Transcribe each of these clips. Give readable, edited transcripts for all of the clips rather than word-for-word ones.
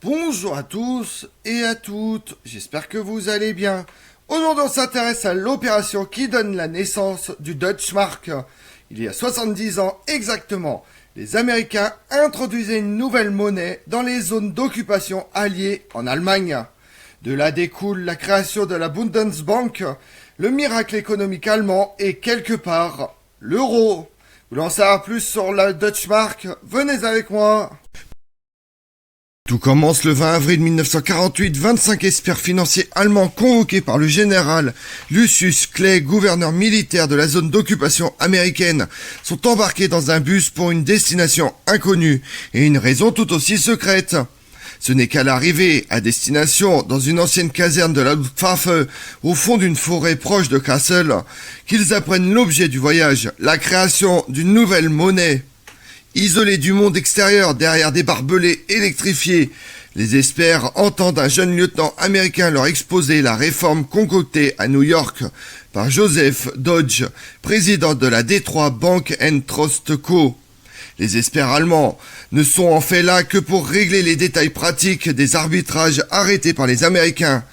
Bonjour à tous et à toutes, j'espère que vous allez bien. Aujourd'hui on s'intéresse à l'opération qui donne la naissance du Deutschmark. Il y a 70 ans exactement, les Américains introduisaient une nouvelle monnaie dans les zones d'occupation alliées en Allemagne. De là découle la création de la Bundesbank, le miracle économique allemand et quelque part l'euro. Vous voulez en savoir plus sur la Deutschmark? Venez avec moi. Tout commence le 20 avril 1948, 25 experts financiers allemands convoqués par le général Lucius Clay, gouverneur militaire de la zone d'occupation américaine, sont embarqués dans un bus pour une destination inconnue et une raison tout aussi secrète. Ce n'est qu'à l'arrivée à destination, dans une ancienne caserne de la Luftwaffe, au fond d'une forêt proche de Kassel, qu'ils apprennent l'objet du voyage, la création d'une nouvelle monnaie. Isolés du monde extérieur derrière des barbelés électrifiés, les experts entendent un jeune lieutenant américain leur exposer la réforme concoctée à New York par Joseph Dodge, président de la Detroit Bank and Trust Co. Les experts allemands ne sont en fait là que pour régler les détails pratiques des arbitrages arrêtés par les Américains,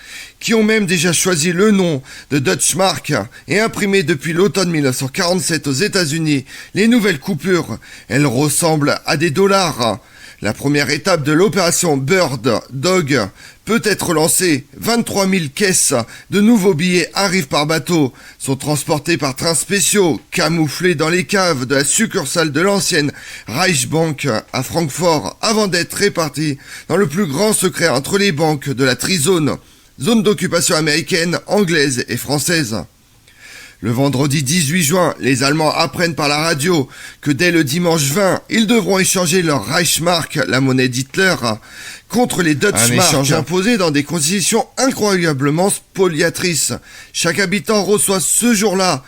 qui ont même déjà choisi le nom de Deutschmark et imprimé depuis l'automne 1947 aux États-Unis les nouvelles coupures. Elles ressemblent à des dollars. La première étape de l'opération Bird Dog peut être lancée. 23 000 caisses de nouveaux billets arrivent par bateau, sont transportés par trains spéciaux, camouflés dans les caves de la succursale de l'ancienne Reichsbank à Francfort, avant d'être répartis dans le plus grand secret entre les banques de la Trizone, zone d'occupation américaine, anglaise et française. Le vendredi 18 juin, les Allemands apprennent par la radio que dès le dimanche 20, ils devront échanger leur Reichsmark, la monnaie d'Hitler, contre les Deutschmark. Un échange imposé dans des conditions incroyablement spoliatrices. Chaque habitant reçoit ce jour-là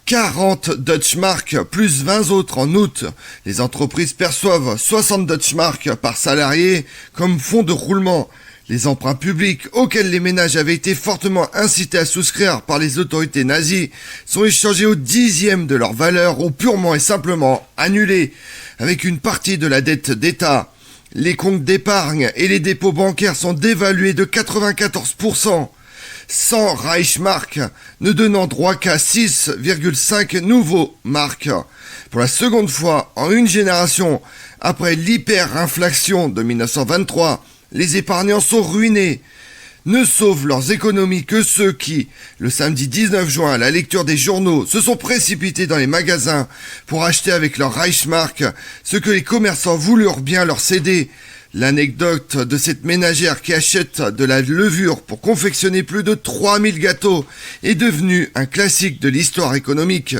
40 Deutschmark plus 20 autres en août. Les entreprises perçoivent 60 Deutschmark par salarié comme fonds de roulement. Les emprunts publics auxquels les ménages avaient été fortement incités à souscrire par les autorités nazies sont échangés au 10e de leur valeur ou purement et simplement annulés, avec une partie de la dette d'État. Les comptes d'épargne et les dépôts bancaires sont dévalués de 94%, 100 Reichsmark ne donnant droit qu'à 6,5 nouveaux marks. Pour la seconde fois en une génération, après l'hyperinflation de 1923, les épargnants sont ruinés. Ne sauvent leurs économies que ceux qui, le samedi 19 juin, à la lecture des journaux, se sont précipités dans les magasins pour acheter avec leur Reichsmark ce que les commerçants voulurent bien leur céder. L'anecdote de cette ménagère qui achète de la levure pour confectionner plus de 3000 gâteaux est devenue un classique de l'histoire économique.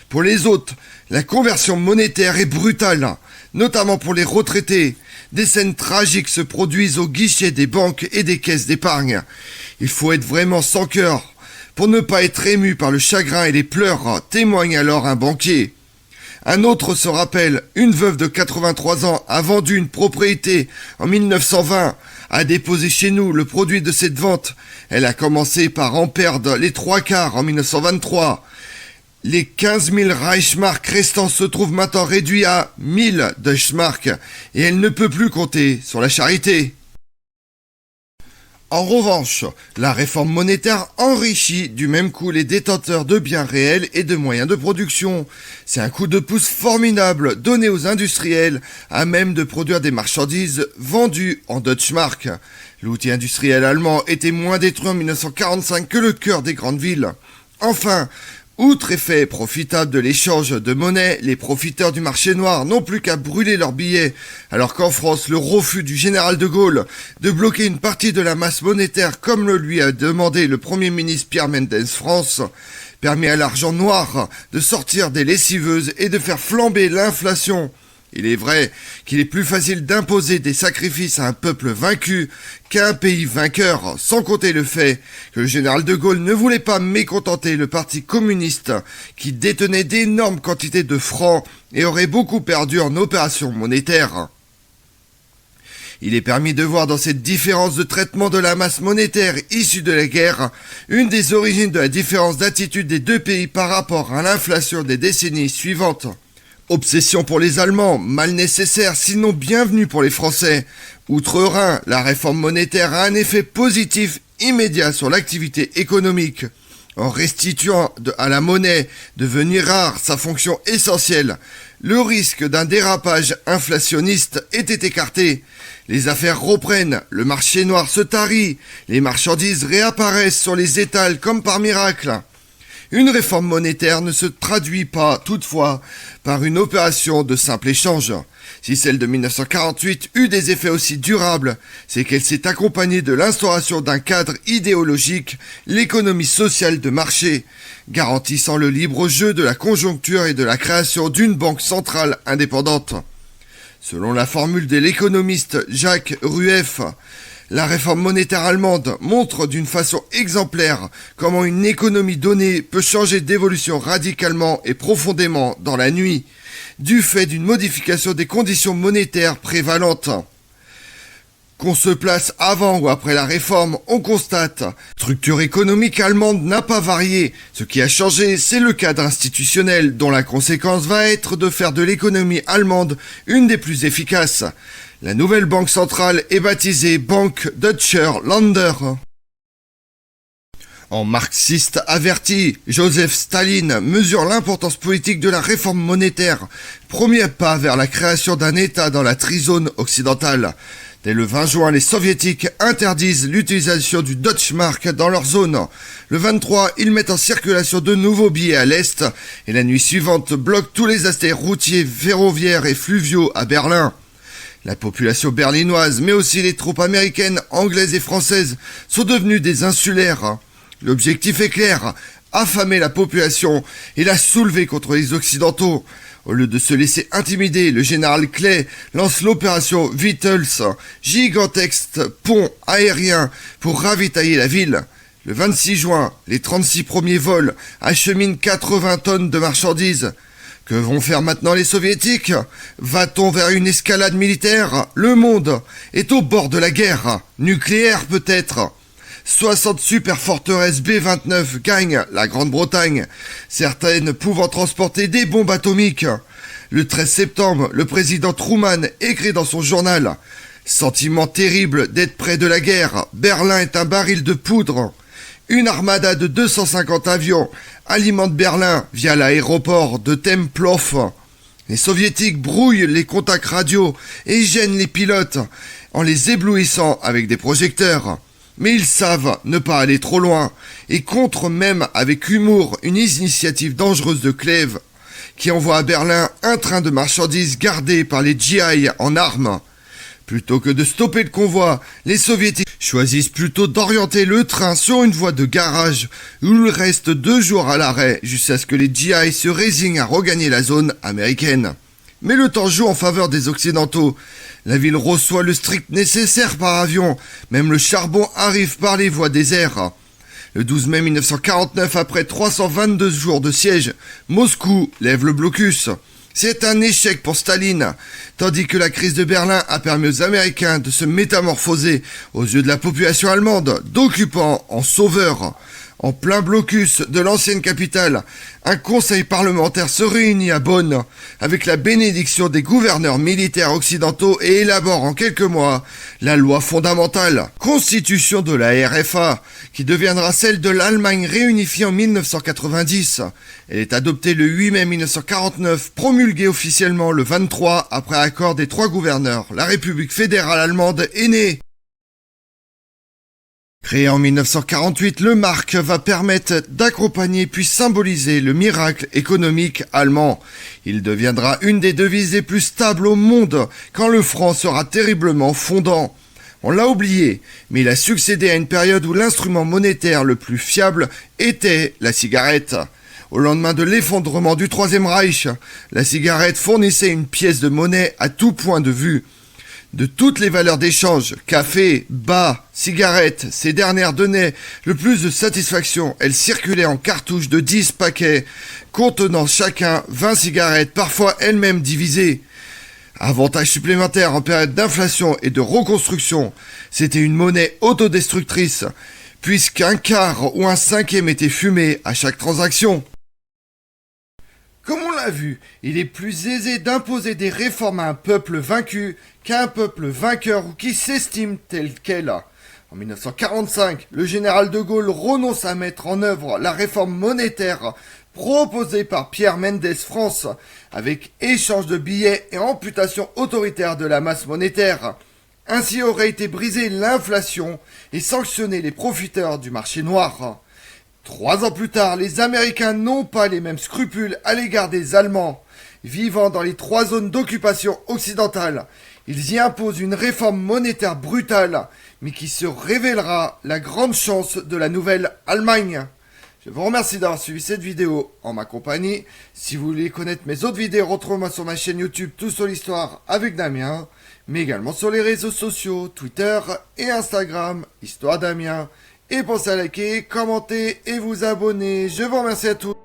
Pour les autres, la conversion monétaire est brutale, notamment pour les retraités. Des scènes tragiques se produisent au guichet des banques et des caisses d'épargne. Il faut être vraiment sans cœur pour ne pas être ému par le chagrin et les pleurs, témoigne alors un banquier. Un autre se rappelle, une veuve de 83 ans a vendu une propriété en 1920, a déposé chez nous le produit de cette vente. Elle a commencé par en perdre les 3/4 en 1923. Les 15 000 Reichsmark restants se trouvent maintenant réduits à 1000 Deutschmark et elle ne peut plus compter sur la charité. En revanche, la réforme monétaire enrichit du même coup les détenteurs de biens réels et de moyens de production. C'est un coup de pouce formidable donné aux industriels à même de produire des marchandises vendues en Deutschmark. L'outil industriel allemand était moins détruit en 1945 que le cœur des grandes villes. Enfin, outre effet profitable de l'échange de monnaie, les profiteurs du marché noir n'ont plus qu'à brûler leurs billets, alors qu'en France, le refus du général de Gaulle de bloquer une partie de la masse monétaire comme le lui a demandé le Premier ministre Pierre Mendès France, permet à l'argent noir de sortir des lessiveuses et de faire flamber l'inflation. Il est vrai qu'il est plus facile d'imposer des sacrifices à un peuple vaincu qu'à un pays vainqueur, sans compter le fait que le général de Gaulle ne voulait pas mécontenter le parti communiste qui détenait d'énormes quantités de francs et aurait beaucoup perdu en opérations monétaires. Il est permis de voir dans cette différence de traitement de la masse monétaire issue de la guerre une des origines de la différence d'attitude des deux pays par rapport à l'inflation des décennies suivantes. Obsession pour les Allemands, mal nécessaire, sinon bienvenue pour les Français. Outre-Rhin, la réforme monétaire a un effet positif immédiat sur l'activité économique. En restituant à la monnaie, devenue rare, sa fonction essentielle, le risque d'un dérapage inflationniste était écarté. Les affaires reprennent, le marché noir se tarit, les marchandises réapparaissent sur les étals comme par miracle. Une réforme monétaire ne se traduit pas, toutefois, par une opération de simple échange. Si celle de 1948 eut des effets aussi durables, c'est qu'elle s'est accompagnée de l'instauration d'un cadre idéologique, l'économie sociale de marché, garantissant le libre jeu de la conjoncture et de la création d'une banque centrale indépendante. Selon la formule de l'économiste Jacques Rueff, la réforme monétaire allemande montre d'une façon exemplaire comment une économie donnée peut changer d'évolution radicalement et profondément dans la nuit, du fait d'une modification des conditions monétaires prévalentes. Qu'on se place avant ou après la réforme, on constate, la structure économique allemande n'a pas varié. Ce qui a changé, c'est le cadre institutionnel, dont la conséquence va être de faire de l'économie allemande une des plus efficaces. La nouvelle banque centrale est baptisée Bank Deutscher Länder. En marxiste averti, Joseph Staline mesure l'importance politique de la réforme monétaire, premier pas vers la création d'un État dans la trizone occidentale. Dès le 20 juin, les soviétiques interdisent l'utilisation du Deutschmark dans leur zone. Le 23, ils mettent en circulation de nouveaux billets à l'Est, et la nuit suivante bloquent tous les accès routiers, ferroviaires et fluviaux à Berlin. La population berlinoise, mais aussi les troupes américaines, anglaises et françaises, sont devenues des insulaires. L'objectif est clair, affamer la population et la soulever contre les Occidentaux. Au lieu de se laisser intimider, le général Clay lance l'opération Vitals, gigantesque pont aérien pour ravitailler la ville. Le 26 juin, les 36 premiers vols acheminent 80 tonnes de marchandises. Que vont faire maintenant les soviétiques? Va-t-on vers une escalade militaire? Le monde est au bord de la guerre, nucléaire peut-être. 60 super-forteresses B-29 gagnent la Grande-Bretagne, certaines pouvant transporter des bombes atomiques. Le 13 septembre, le président Truman écrit dans son journal « Sentiment terrible d'être près de la guerre, Berlin est un baril de poudre ». Une armada de 250 avions alimente Berlin via l'aéroport de Tempelhof. Les soviétiques brouillent les contacts radio et gênent les pilotes en les éblouissant avec des projecteurs. Mais ils savent ne pas aller trop loin et contrent même avec humour une initiative dangereuse de Kleve qui envoie à Berlin un train de marchandises gardé par les GI en armes. Plutôt que de stopper le convoi, les soviétiques choisissent plutôt d'orienter le train sur une voie de garage où il reste 2 jours à l'arrêt jusqu'à ce que les GI se résignent à regagner la zone américaine. Mais le temps joue en faveur des Occidentaux. La ville reçoit le strict nécessaire par avion. Même le charbon arrive par les voies des airs. Le 12 mai 1949, après 322 jours de siège, Moscou lève le blocus. C'est un échec pour Staline, tandis que la crise de Berlin a permis aux Américains de se métamorphoser aux yeux de la population allemande, d'occupants en sauveurs. En plein blocus de l'ancienne capitale, un conseil parlementaire se réunit à Bonn avec la bénédiction des gouverneurs militaires occidentaux et élabore en quelques mois la loi fondamentale, constitution de la RFA, qui deviendra celle de l'Allemagne réunifiée en 1990. Elle est adoptée le 8 mai 1949, promulguée officiellement le 23 après accord des 3 gouverneurs. La République fédérale allemande est née. Créé en 1948, le mark va permettre d'accompagner puis symboliser le miracle économique allemand. Il deviendra une des devises les plus stables au monde quand le franc sera terriblement fondant. On l'a oublié, mais il a succédé à une période où l'instrument monétaire le plus fiable était la cigarette. Au lendemain de l'effondrement du Troisième Reich, la cigarette fournissait une pièce de monnaie à tout point de vue. De toutes les valeurs d'échange, café, bas, cigarettes, ces dernières donnaient le plus de satisfaction. Elles circulaient en cartouches de 10 paquets, contenant chacun 20 cigarettes, parfois elles-mêmes divisées. Avantage supplémentaire en période d'inflation et de reconstruction, c'était une monnaie autodestructrice, puisqu'un quart ou un cinquième était fumé à chaque transaction. Comme on l'a vu, il est plus aisé d'imposer des réformes à un peuple vaincu qu'à un peuple vainqueur ou qui s'estime tel quel. En 1945, le général de Gaulle renonce à mettre en œuvre la réforme monétaire proposée par Pierre Mendès France, avec échange de billets et amputation autoritaire de la masse monétaire. Ainsi aurait été brisée l'inflation et sanctionnés les profiteurs du marché noir. 3 ans plus tard, les Américains n'ont pas les mêmes scrupules à l'égard des Allemands. Vivant dans les 3 zones d'occupation occidentale, ils y imposent une réforme monétaire brutale, mais qui se révélera la grande chance de la nouvelle Allemagne. Je vous remercie d'avoir suivi cette vidéo en ma compagnie. Si vous voulez connaître mes autres vidéos, retrouvez-moi sur ma chaîne YouTube Tout sur l'Histoire avec Damien, mais également sur les réseaux sociaux, Twitter et Instagram, Histoire Damien. Et pensez à liker, commenter et vous abonner. Je vous remercie à tous.